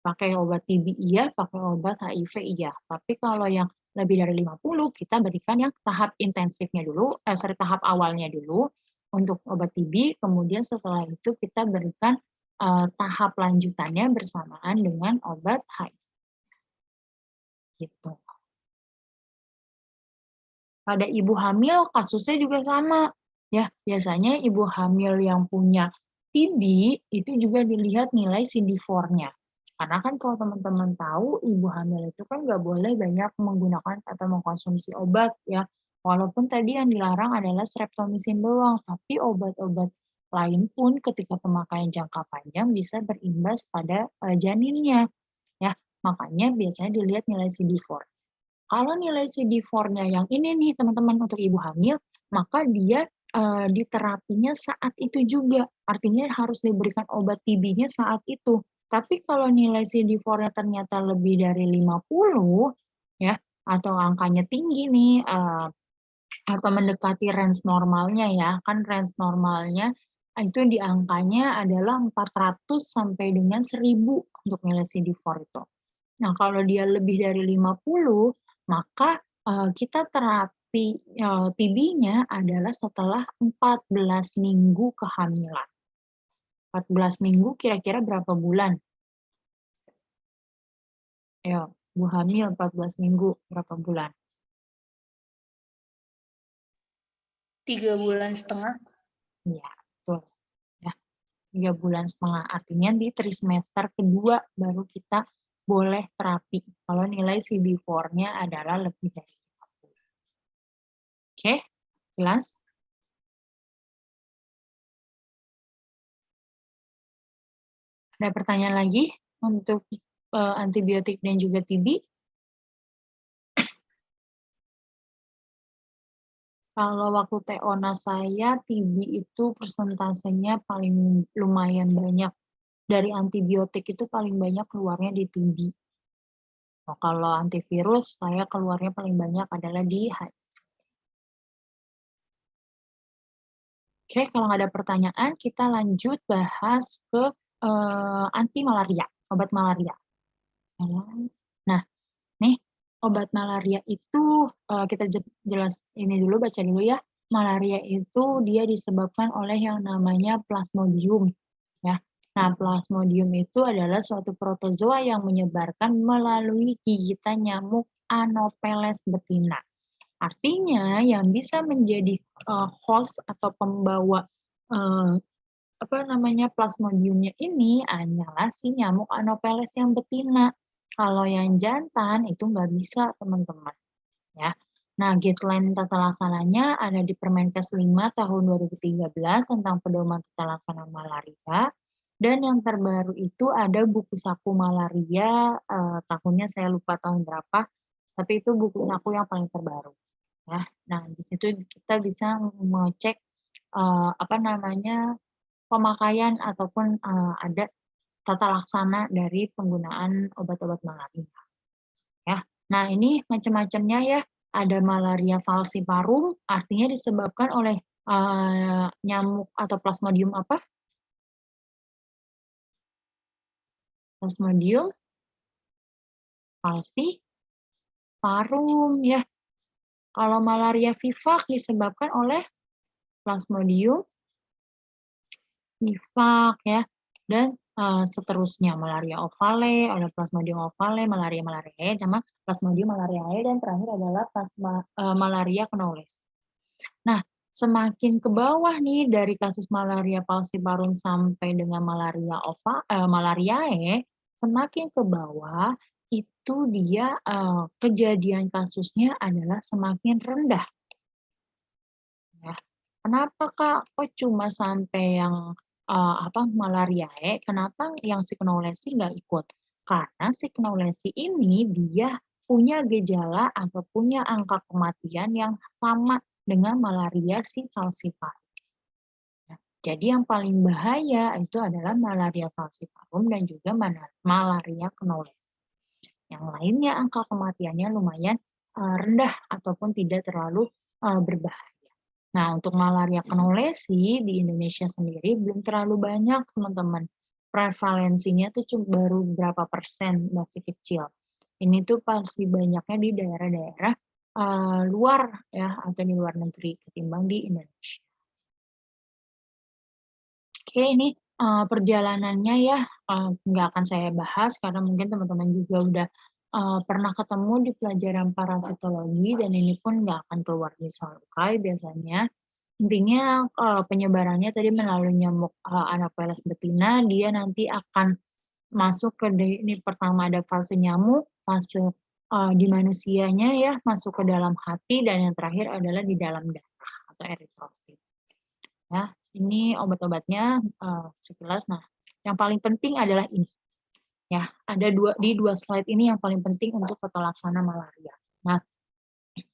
Pakai obat TB iya, pakai obat HIV iya. Tapi kalau yang lebih dari 50, kita berikan yang tahap intensifnya dulu, tahap awalnya dulu untuk obat TB, kemudian setelah itu kita berikan tahap lanjutannya bersamaan dengan obat HIV. Gitu. Pada ibu hamil kasusnya juga sama. Ya, biasanya ibu hamil yang punya TB itu juga dilihat nilai CD4-nya. Karena kan kalau teman-teman tahu, ibu hamil itu kan nggak boleh banyak menggunakan atau mengkonsumsi obat ya. Walaupun tadi yang dilarang adalah streptomycin doang, tapi obat-obat lain pun ketika pemakaian jangka panjang bisa berimbas pada janinnya ya. Makanya biasanya dilihat nilai CD4. Kalau nilai CD4-nya yang ini nih teman-teman untuk ibu hamil, maka dia diterapinya saat itu juga. Artinya harus diberikan obat TB-nya saat itu. Tapi kalau nilai CD4-nya ternyata lebih dari 50 ya, atau angkanya tinggi nih atau mendekati range normalnya ya. Kan range normalnya itu di angkanya adalah 400 sampai dengan 1000 untuk nilai CD4 itu. Nah, kalau dia lebih dari 50, maka kita terapi TB-nya adalah setelah 14 minggu kehamilan. 14 minggu kira-kira berapa bulan? Ayo, Bu hamil 14 minggu berapa bulan? 3 bulan setengah. Iya, betul. Ya, 3 bulan setengah. Artinya di trimester kedua baru kita boleh terapi kalau nilai CD4-nya adalah lebih dari 50. Oke, jelas? Ada pertanyaan lagi untuk antibiotik dan juga TB? Kalau waktu TONA saya, TB itu persentasenya paling lumayan banyak. Dari antibiotik itu paling banyak keluarnya di TB. Nah, kalau antivirus, saya keluarnya paling banyak adalah di HIV. Oke, kalau nggak ada pertanyaan, kita lanjut bahas ke anti malaria, obat malaria. Nah, nih obat malaria itu kita jelas ini dulu, baca dulu ya. Malaria itu dia disebabkan oleh yang namanya Plasmodium ya. Nah, Plasmodium itu adalah suatu protozoa yang menyebarkan melalui gigitan nyamuk Anopheles betina. Artinya yang bisa menjadi host atau pembawa Plasmodiumnya ini adalah si nyamuk Anopheles yang betina. Kalau yang jantan itu nggak bisa, teman-teman. Ya. Nah, guideline tata laksananya ada di Permenkes 5 tahun 2013 tentang pedoman tata laksana malaria. Dan yang terbaru itu ada buku saku malaria, tahunnya saya lupa tahun berapa, tapi itu buku saku yang paling terbaru. Ya. Nah, di situ kita bisa mengecek pemakaian ataupun ada tata laksana dari penggunaan obat-obat malaria. Ya. Nah, ini macam-macamnya ya. Ada malaria falciparum, artinya disebabkan oleh nyamuk atau Plasmodium apa? Plasmodium falciparum ya. Kalau malaria vivax disebabkan oleh Plasmodium vivax ya. Dan seterusnya malaria ovale, oleh Plasmodium ovale, malaria malariae, sama Plasmodium malariae, dan terakhir adalah malaria knowles. Nah, semakin ke bawah nih dari kasus malaria falciparum sampai dengan malariae, semakin ke bawah itu dia kejadian kasusnya adalah semakin rendah. Ya. Kenapa Kak? Kok cuma sampai yang malariae? Kenapa yang Knowles nggak ikut? Karena Knowles ini dia punya gejala atau punya angka kematian yang sama dengan malaria falciparum. Ya, jadi yang paling bahaya itu adalah malaria falciparum dan juga malaria Knowles. Yang lainnya angka kematiannya lumayan rendah ataupun tidak terlalu berbahaya. Nah, untuk malaria knowlesi di Indonesia sendiri belum terlalu banyak, teman-teman. Prevalensinya tuh cuma baru berapa persen, masih kecil. Ini tuh pasti banyaknya di daerah-daerah luar ya, atau di luar negeri ketimbang di Indonesia. Oke, ini perjalanannya ya nggak akan saya bahas karena mungkin teman-teman juga udah pernah ketemu di pelajaran parasitologi dan ini pun nggak akan keluar di soal UKAI biasanya. Intinya penyebarannya tadi melalui nyamuk Anopheles betina, dia nanti akan masuk ke ini pertama ada fase nyamuk, fase di manusianya ya, masuk ke dalam hati, dan yang terakhir adalah di dalam darah atau eritrosit. Ya, ini obat-obatnya sekilas. Nah, yang paling penting adalah ini. Ya, ada di dua slide ini yang paling penting untuk tata laksana malaria. Nah,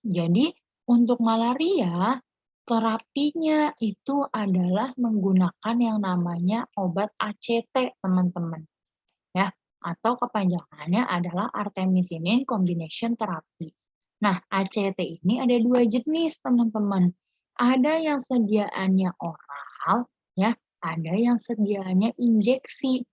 jadi untuk malaria terapinya itu adalah menggunakan yang namanya obat ACT, teman-teman. Ya, atau kepanjangannya adalah artemisinin combination therapy. Nah, ACT ini ada dua jenis, teman-teman. Ada yang sediaannya oral, ya, ada yang sediaannya injeksi.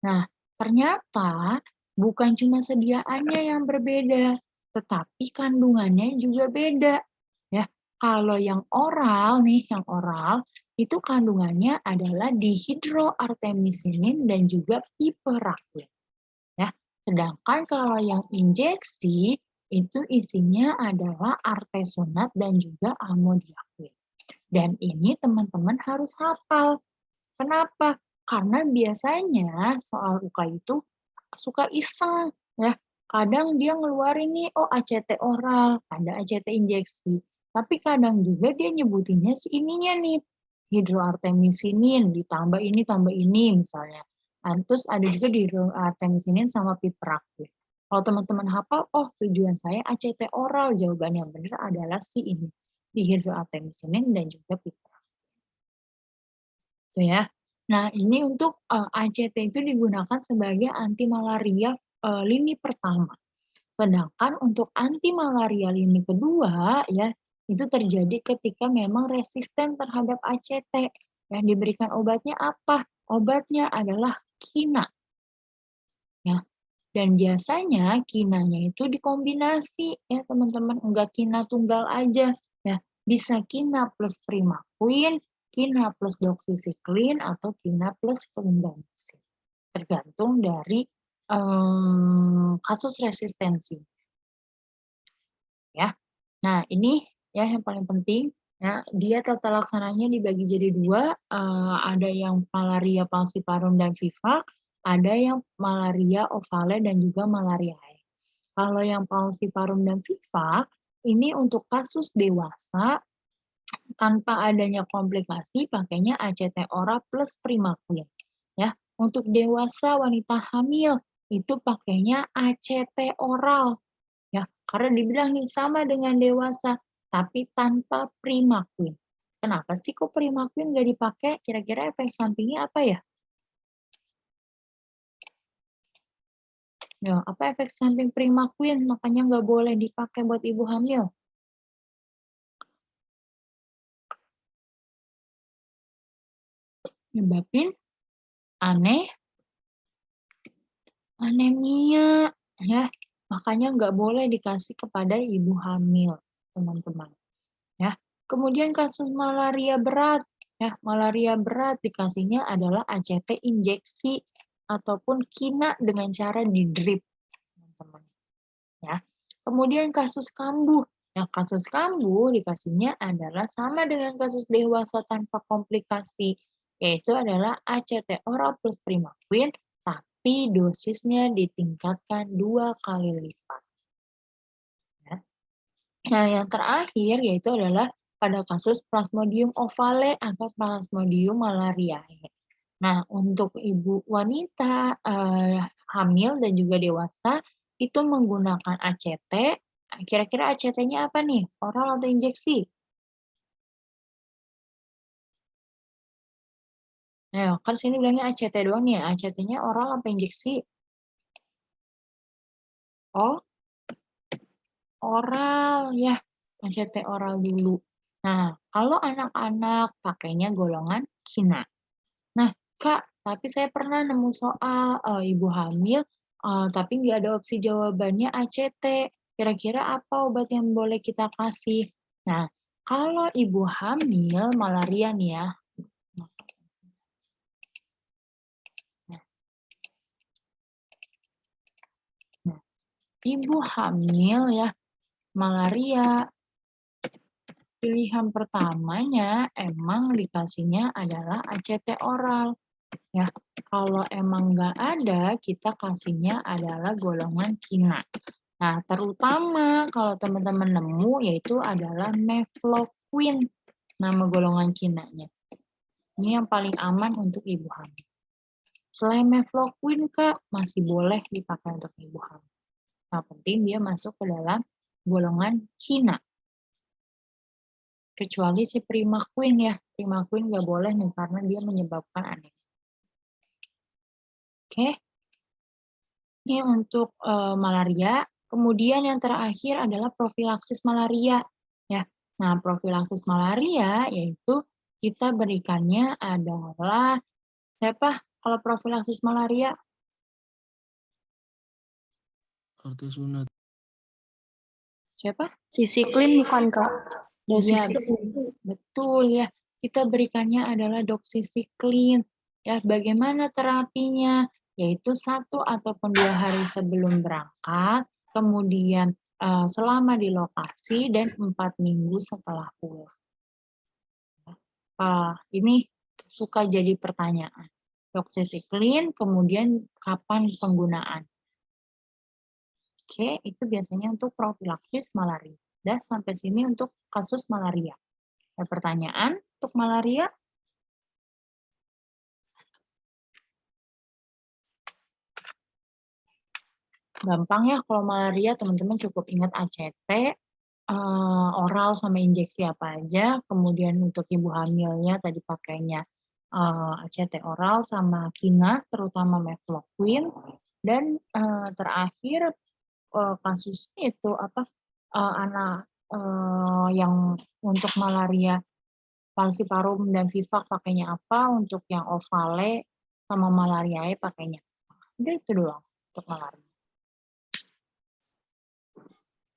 Nah, ternyata bukan cuma sediaannya yang berbeda, tetapi kandungannya juga beda. Ya, kalau yang oral nih, yang oral itu kandungannya adalah dihidroartemisinin dan juga piperacillin. Ya, sedangkan kalau yang injeksi itu isinya adalah artesunat dan juga amodiaquin. Dan ini teman-teman harus hafal. Kenapa? Karena biasanya soal UK itu suka iseng ya. Kadang dia ngeluarin nih, oh ACT oral, ada ACT injeksi. Tapi kadang juga dia nyebutinnya si ininya nih, hidroartemisinin, ditambah ini, tambah ini misalnya. Terus ada juga dihidroartemisinin sama piperacillin. Kalau teman-teman hafal, oh tujuan saya ACT oral, jawaban yang benar adalah si ini, dihidroartemisinin dan juga piperacillin. Itu ya. Nah, ini untuk ACT itu digunakan sebagai anti malaria lini pertama. Sedangkan untuk anti malaria lini kedua ya, itu terjadi ketika memang resisten terhadap ACT. Yang diberikan obatnya apa? Obatnya adalah kina. Ya. Dan biasanya kinanya itu dikombinasi ya, teman-teman, enggak kina tunggal aja. Ya, bisa kina plus primaquin, kina plus doxycycline, atau kina plus clindamycin. Tergantung dari kasus resistensi. Ya. Nah, ini ya yang paling penting. Ya, dia tata laksananya dibagi jadi dua. Ada yang malaria falciparum dan vivax, ada yang malaria ovale dan juga malaria HAE. Kalau yang falciparum dan vivax, ini untuk kasus dewasa, tanpa adanya komplikasi pakainya ACT oral plus primaquin. Ya, untuk dewasa wanita hamil itu pakainya ACT oral. Ya, karena dibilang nih sama dengan dewasa tapi tanpa primaquin. Kenapa sih kok primaquin nggak dipakai? Kira-kira efek sampingnya apa ya? Ya, apa efek samping primaquin? Makanya nggak boleh dipakai buat ibu hamil. Nyebabin anemia, ya. Makanya nggak boleh dikasih kepada ibu hamil, teman-teman. Ya. Kemudian kasus malaria berat, ya. Malaria berat dikasihnya adalah ACT injeksi ataupun kina dengan cara di drip, teman-teman. Ya. Kemudian kasus kambuh. Nah, kasus kambuh dikasihnya adalah sama dengan kasus dewasa tanpa komplikasi, yaitu adalah ACT oral plus primaquin, tapi dosisnya ditingkatkan 2 kali lipat. Ya. Nah, yang terakhir yaitu adalah pada kasus Plasmodium ovale atau Plasmodium malariae. Nah, untuk ibu wanita hamil dan juga dewasa itu menggunakan ACT. Kira-kira ACT-nya apa nih? Oral atau injeksi? Nah, kan sini bilangnya ACT doang nih. ACT-nya oral apa injeksi? Oh, oral ya. ACT oral dulu. Nah, kalau anak-anak pakainya golongan kina. Nah, Kak, tapi saya pernah nemu soal ibu hamil, tapi nggak ada opsi jawabannya ACT. Kira-kira apa obat yang boleh kita kasih? Nah, kalau ibu hamil malaria nih ya. Nah, ibu hamil ya malaria Pilihan pertamanya emang dikasihnya adalah ACT oral. Ya, kalau emang nggak ada, kita kasihnya adalah golongan KINA. Nah, terutama kalau teman-teman nemu yaitu adalah mefloquine, nama golongan KINA-nya. Ini yang paling aman untuk ibu hamil. Selain mefloquine, Kak, masih boleh dipakai untuk ibu hamil. Nah, penting dia masuk ke dalam golongan KINA. Kecuali si primaquine ya. Primaquine nggak boleh nih karena dia menyebabkan anemia. Oke. Ini untuk malaria. Kemudian yang terakhir adalah profilaksis malaria. Ya. Nah, profilaksis malaria yaitu kita berikannya adalah siapa kalau profilaksis malaria? Kartu sunat. Siapa? Sisiklin bukan Kak? Iya, betul ya. Kita berikannya adalah doxycycline. Ya, bagaimana terapinya? Yaitu 1 ataupun 2 hari sebelum berangkat, kemudian selama di lokasi dan 4 minggu setelah pulang. Ini suka jadi pertanyaan. Doxycycline, kemudian kapan penggunaan? Oke, itu biasanya untuk profilaksis malaria. Dah sampai sini untuk kasus malaria. Ada pertanyaan untuk malaria? Gampang ya kalau malaria teman-teman cukup ingat ACT, oral sama injeksi apa aja, kemudian untuk ibu hamilnya tadi pakainya ACT oral sama KINA, terutama mefloquine, dan terakhir kasusnya itu apa anak yang untuk malaria falciparum dan vivax pakainya apa, untuk yang ovale sama malariae pakainya apa. Udah itu doang untuk malaria.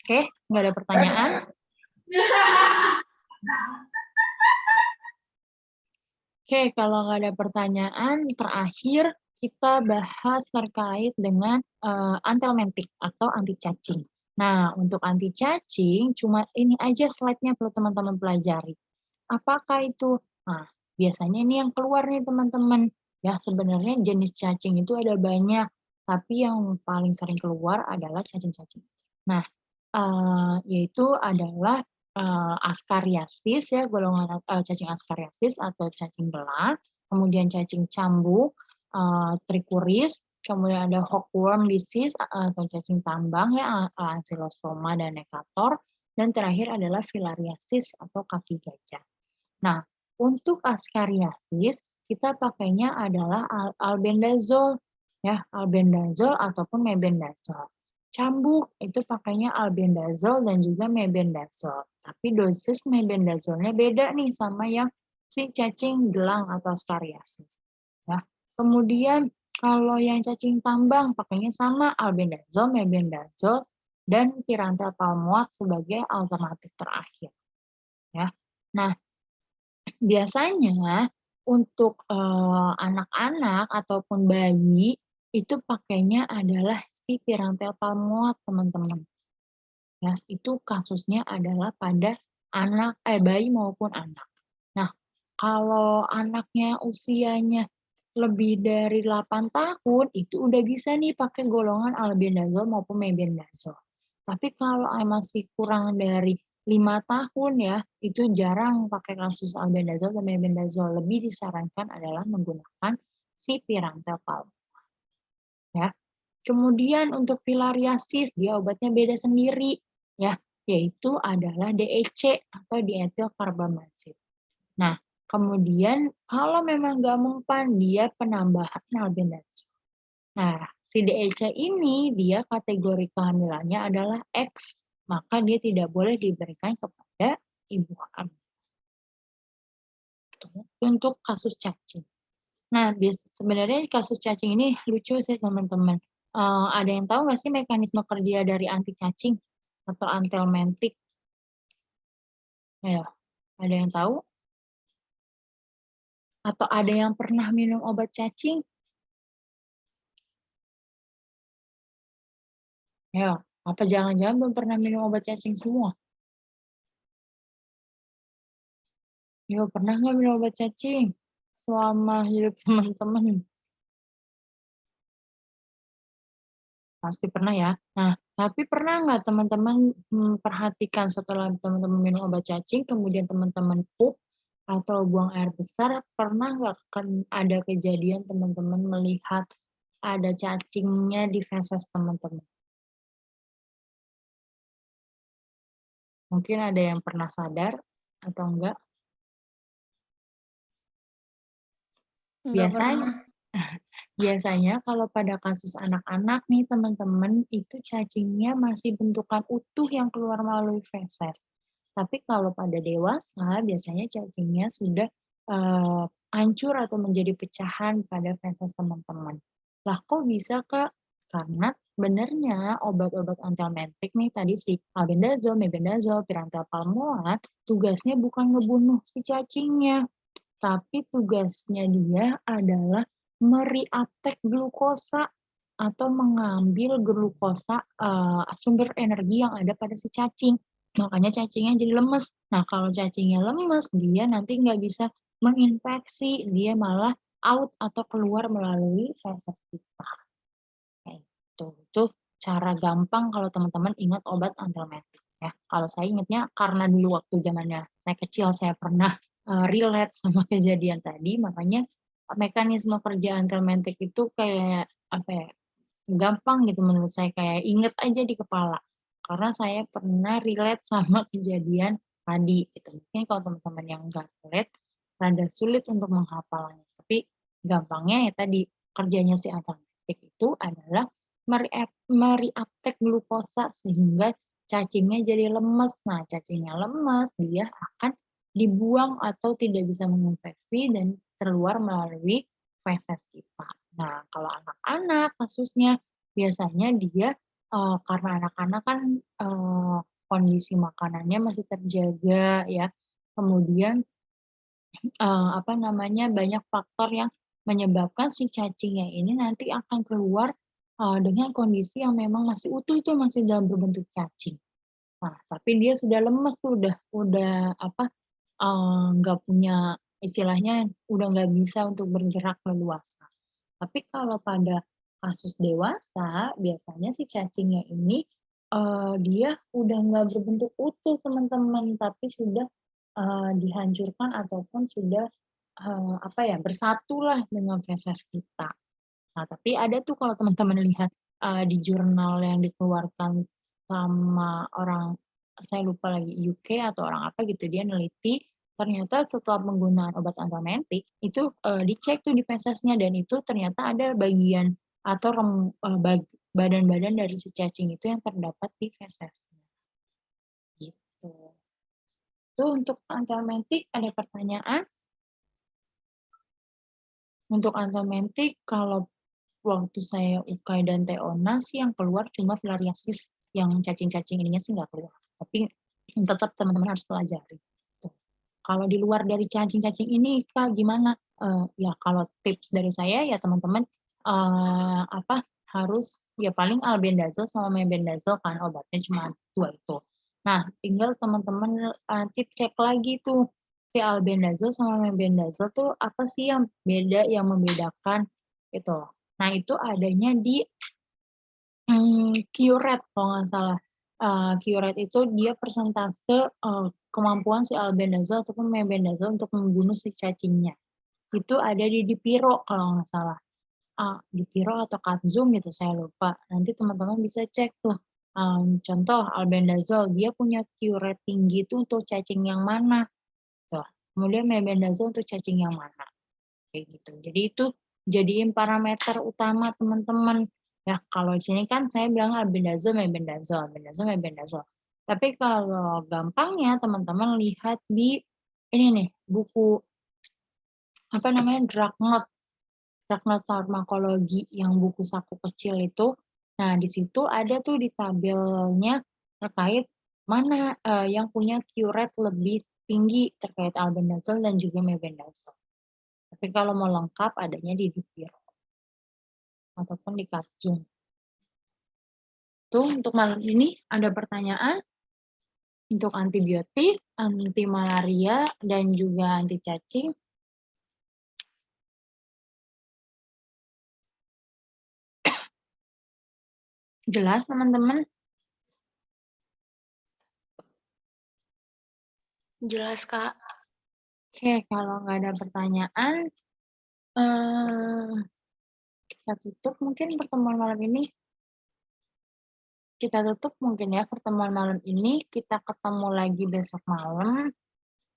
Oke, nggak ada pertanyaan? Oke, kalau nggak ada pertanyaan, terakhir kita bahas terkait dengan antelmentik atau anti cacing. Nah, untuk anti cacing, cuma ini aja slide-nya perlu teman-teman pelajari. Apakah itu? Nah, biasanya ini yang keluar nih teman-teman. Ya, sebenarnya jenis cacing itu ada banyak, tapi yang paling sering keluar adalah cacing-cacing. Nah, yaitu adalah askariasis ya, golongan cacing askariasis atau cacing belang, kemudian cacing cambuk, trichuris, kemudian ada hookworm disease atau cacing tambang ya, ancylostoma dan necator, dan terakhir adalah filariasis atau kaki gajah. Nah, untuk askariasis kita pakainya adalah albendazole ya, albendazole ataupun mebendazole. Cambuk itu pakainya albendazole dan juga mebendazole. Tapi dosis mebendazolnya beda nih sama yang si cacing gelang atau askariasis. Ya. Kemudian kalau yang cacing tambang pakainya sama albendazole, mebendazole, dan pirantel palmoat sebagai alternatif terakhir. Ya. Nah, biasanya untuk anak-anak ataupun bayi itu pakainya adalah si pirantel palmoat, teman-teman. Ya, itu kasusnya adalah pada bayi maupun anak. Nah, kalau anaknya usianya lebih dari 8 tahun, itu udah bisa nih pakai golongan albendazole maupun mebendazole. Tapi kalau masih kurang dari 5 tahun ya, itu jarang pakai kasus albendazole dan mebendazole. Lebih disarankan adalah menggunakan si pirantel palmoat. Ya. Kemudian untuk filariasis, dia obatnya beda sendiri ya, yaitu adalah DEC atau diethil karbamazid. Nah, kemudian kalau memang nggak mempan, dia penambahan albendazole. Nah, si DEC ini dia kategori kehamilannya adalah X, maka dia tidak boleh diberikan kepada ibu hamil. Untuk kasus cacing. Nah, sebenarnya kasus cacing ini lucu sih teman-teman. Ada yang tahu nggak sih mekanisme kerja dari anti cacing atau antelmentik? Ayo, ada yang tahu? Atau ada yang pernah minum obat cacing? Ya, apa jangan-jangan belum pernah minum obat cacing semua? Yo, pernah nggak minum obat cacing selama hidup teman-teman? Pasti pernah ya. Nah, tapi pernah nggak teman-teman perhatikan setelah teman-teman minum obat cacing, kemudian teman-teman pup atau buang air besar, pernah nggak ada kejadian teman-teman melihat ada cacingnya di feses teman-teman? Mungkin ada yang pernah sadar atau enggak? Enggak Biasanya, pernah. biasanya kalau pada kasus anak-anak nih teman-teman, itu cacingnya masih bentukan utuh yang keluar melalui feses. Tapi kalau pada dewasa, biasanya cacingnya sudah hancur atau menjadi pecahan pada feses teman-teman. Lah kok bisa Kak? Karena sebenarnya obat-obat antiemetik nih tadi si albendazole, mebendazole, pirantel palmoat, tugasnya bukan ngebunuh si cacingnya, tapi tugasnya dia adalah mereuptake glukosa atau mengambil glukosa sumber energi yang ada pada si cacing. Makanya cacingnya jadi lemes. Nah, kalau cacingnya lemes, dia nanti nggak bisa menginfeksi, dia malah out atau keluar melalui feses kita. Kayak gitu. Itu cara gampang kalau teman-teman ingat obat antiemetik ya. Kalau saya ingatnya karena dulu waktu zamannya saya kecil saya pernah relate sama kejadian tadi, makanya mekanisme kerja antiemetik itu kayak apa ya, gampang gitu menurut saya, kayak inget aja di kepala. Karena saya pernah relate sama kejadian tadi gitu. Mungkin kalau teman-teman yang enggak relate, rada sulit untuk menghafalnya. Tapi gampangnya ya tadi, kerjanya si antiemetik itu adalah mereuptake glukosa sehingga cacingnya jadi lemes. Nah, cacingnya lemes, dia akan dibuang atau tidak bisa menginfeksi dan keluar melalui feses kita. Nah, kalau anak-anak kasusnya biasanya dia karena anak-anak kan kondisi makanannya masih terjaga ya, kemudian apa namanya, banyak faktor yang menyebabkan si cacingnya ini nanti akan keluar dengan kondisi yang memang masih utuh itu masih dalam berbentuk cacing. Nah, tapi dia sudah lemes tuh, udah apa, nggak punya istilahnya udah nggak bisa untuk bergerak leluasa. Tapi kalau pada kasus dewasa, biasanya si cacingnya ini, dia udah nggak berbentuk utuh teman-teman, tapi sudah, dihancurkan ataupun sudah, apa ya, bersatulah dengan feses kita. Nah, tapi ada tuh kalau teman-teman lihat, di jurnal yang dikeluarkan sama orang, saya lupa lagi UK atau orang apa gitu, dia neliti, ternyata setelah penggunaan obat antiemetik, itu, dicek tuh di fesesnya dan itu ternyata ada bagian atau badan-badan dari si cacing itu yang terdapat di fesesnya, gitu. Itu untuk antiemetik ada pertanyaan? Untuk antiemetik kalau waktu saya UKAI dan TEONA sih yang keluar cuma filariasis, yang cacing-cacing ininya sih nggak keluar, tapi tetap teman-teman harus pelajari, gitu. Kalau di luar dari cacing-cacing ini Kak gimana? Ya kalau tips dari saya ya teman-teman, apa, harus ya paling albendazole sama mebendazole kan obatnya cuma 2 itu. Nah tinggal teman-teman, nanti cek lagi tuh, si albendazole sama mebendazole tuh apa sih yang beda, yang membedakan, gitu. Nah itu adanya di Curette kalau nggak salah. Curette itu dia persentase, kemampuan si albendazole ataupun mebendazole untuk membunuh si cacingnya. Itu ada di Dipiro kalau nggak salah. Dipiro atau Katzum gitu saya lupa. Nanti teman-teman bisa cek tuh. Contoh albendazole dia punya Curette tinggi itu untuk cacing yang mana, tuh. Kemudian mebendazole untuk cacing yang mana. Kayak gitu. Jadi itu jadiin parameter utama teman-teman. Ya, kalau di sini kan saya bilang albendazole, mebendazole, albendazole, mebendazole. Tapi kalau gampangnya teman-teman lihat di ini nih, buku apa namanya, Drug Note Farmakologi yang buku saku kecil itu. Nah, di situ ada tuh di tabelnya terkait mana yang punya Curette lebih tinggi terkait albendazole dan juga mebendazole. Tapi kalau mau lengkap adanya di Dipiro ataupun di Katzum. Tuh untuk malam ini ada pertanyaan? untuk antibiotik, anti malaria, dan juga anti cacing. Jelas teman-teman? Jelas, Kak. Oke, kalau nggak ada pertanyaan, kita tutup mungkin pertemuan malam ini. Kita tutup mungkin ya pertemuan malam ini. Kita ketemu lagi besok malam.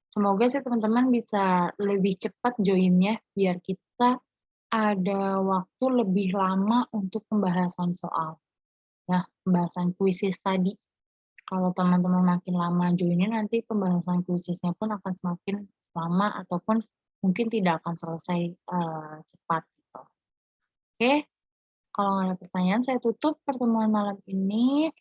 Semoga sih teman-teman bisa lebih cepat join-nya, biar kita ada waktu lebih lama untuk pembahasan soal. Nah, pembahasan kuisis tadi. Kalau teman-teman makin lama join-nya, nanti pembahasan kuisisnya pun akan semakin lama ataupun mungkin tidak akan selesai cepat. Gitu. Oke, kalau nggak ada pertanyaan, saya tutup pertemuan malam ini.